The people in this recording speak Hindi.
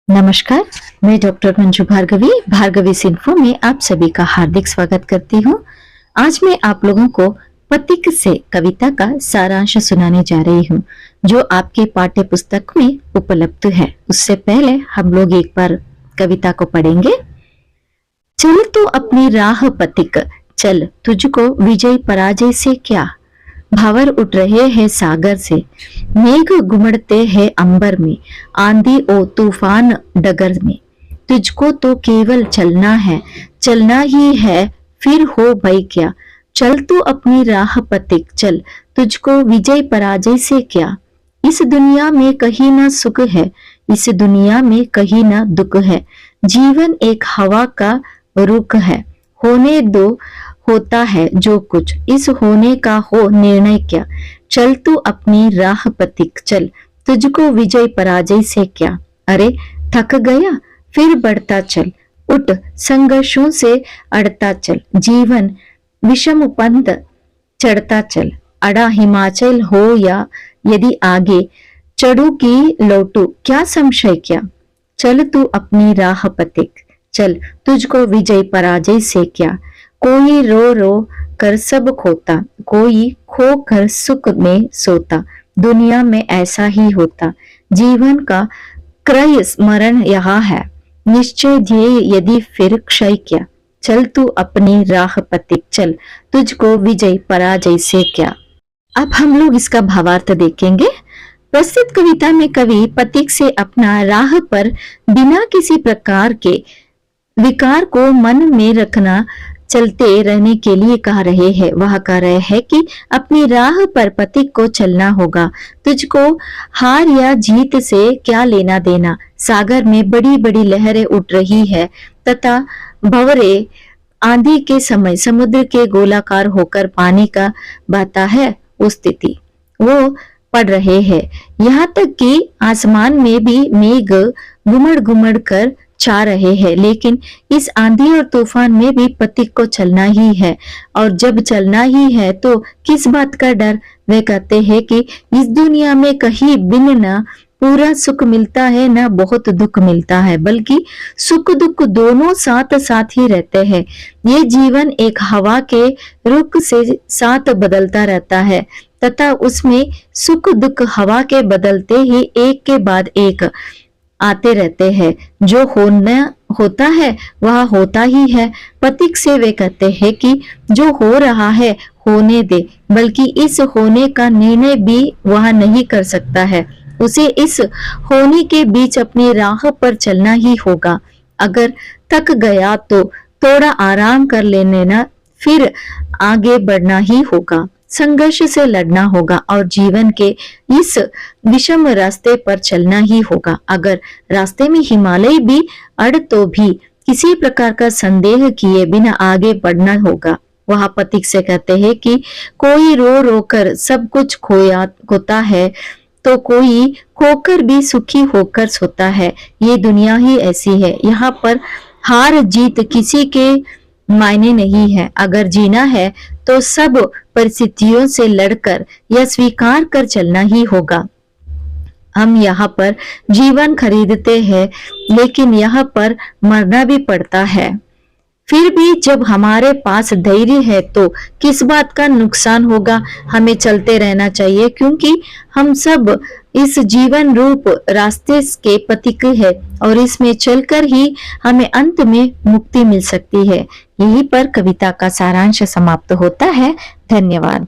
नमस्कार, मैं डॉक्टर मंजू भार्गवी भार्गवी इन्फो में आप सभी का हार्दिक स्वागत करती हूँ। आज मैं आप लोगों को पथिक से कविता का सारांश सुनाने जा रही हूँ, जो आपके पाठ्य पुस्तक में उपलब्ध है। उससे पहले हम लोग एक बार कविता को पढ़ेंगे। चल तो अपनी राह पथिक, चल तुझको विजय पराजय से क्या। भावर उठ रहे हैं सागर से, मेघ घुमड़ते हैं अंबर में, आंधी ओ तूफान डगर में। तुझको तो केवल चलना है, चलना ही है, फिर हो भई क्या। चल तू अपनी राह पथिक, चल तुझको विजय पराजय से क्या। इस दुनिया में कहीं ना सुख है, इस दुनिया में कहीं ना दुख है। जीवन एक हवा का रुख है, होने दो होता है जो कुछ, इस होने का हो निर्णय क्या। चल तू अपनी राह पथिक, चल तुझको विजय पराजय से क्या। अरे थक गया, फिर बढ़ता चल, उठ संघर्षों से अड़ता चल। जीवन विषम पंथ चढ़ता चल, अड़ा हिमाचल हो या यदि आगे, चढ़ू की लौटू क्या संशय क्या। चल तू अपनी राह पथिक, चल तुझको विजय पराजय से क्या। कोई रो रो कर सब खोता, कोई खो कर सुख में सोता। दुनिया में ऐसा ही होता, जीवन का क्रय स्मरण यहाँ है, निश्चय ध्येय यदि फिर क्षय क्या। चल तू अपनी राह पथिक, चल तुझको विजय पराजय से क्या। अब हम लोग इसका भावार्थ देखेंगे। प्रस्तुत कविता में कवि पथिक से अपना राह पर बिना किसी प्रकार के विकार को मन में रखना चलते रहने के लिए कह रहे हैं। वह कह रहे हैं कि अपनी राह पर पथिक को चलना होगा। तुझको हार या जीत से क्या लेना देना। सागर में बड़ी बड़ी लहरें उठ रही है तथा भंवरे आंधी के समय समुद्र के गोलाकार होकर पानी का बहता है, वो स्थिति वो पड़ रहे हैं। यहाँ तक कि आसमान में भी मेघ घुमड़ घुमड़ कर छा रहे हैं, लेकिन इस आंधी और तूफान में भी पथिक को चलना ही है। और जब चलना ही है तो किस बात का डर। वे कहते हैं कि इस दुनिया में कहीं बिन ना पूरा सुख मिलता है, ना बहुत दुख मिलता है, बल्कि सुख दुख दोनों साथ साथ ही रहते हैं। ये जीवन एक हवा के रुख से साथ बदलता रहता है तथा उसमें सुख दुख हवा के बदलते ही एक के बाद एक आते रहते हैं। जो होना होता है वह होता ही है। पथिक से वे कहते हैं कि जो हो रहा है होने दे, बल्कि इस होने का निर्णय भी वह नहीं कर सकता है। उसे इस होने के बीच अपनी राह पर चलना ही होगा। अगर थक गया तो थोड़ा आराम कर लेना, फिर आगे बढ़ना ही होगा। संघर्ष से लड़ना होगा और जीवन के इस विषम रास्ते पर चलना ही होगा। अगर रास्ते में हिमालय भी अड़ तो भी किसी प्रकार का संदेह किए बिना आगे बढ़ना होगा। वह पथिक से कहते हैं कि कोई रो रो कर सब कुछ खोता है, तो कोई खोकर भी सुखी होकर सोता है। ये दुनिया ही ऐसी है, यहाँ पर हार जीत किसी के मायने नहीं है। अगर जीना है तो सब परिस्थितियों से लड़कर या स्वीकार कर चलना ही होगा। हम यहाँ पर जीवन खरीदते हैं, लेकिन यहाँ पर मरना भी पड़ता है। फिर भी जब हमारे पास धैर्य है तो किस बात का नुकसान होगा। हमें चलते रहना चाहिए, क्योंकि हम सब इस जीवन रूप रास्ते के पथिक है और इसमें चलकर ही हमें अंत में मुक्ति मिल सकती है। यहीं पर कविता का सारांश समाप्त होता है। धन्यवाद।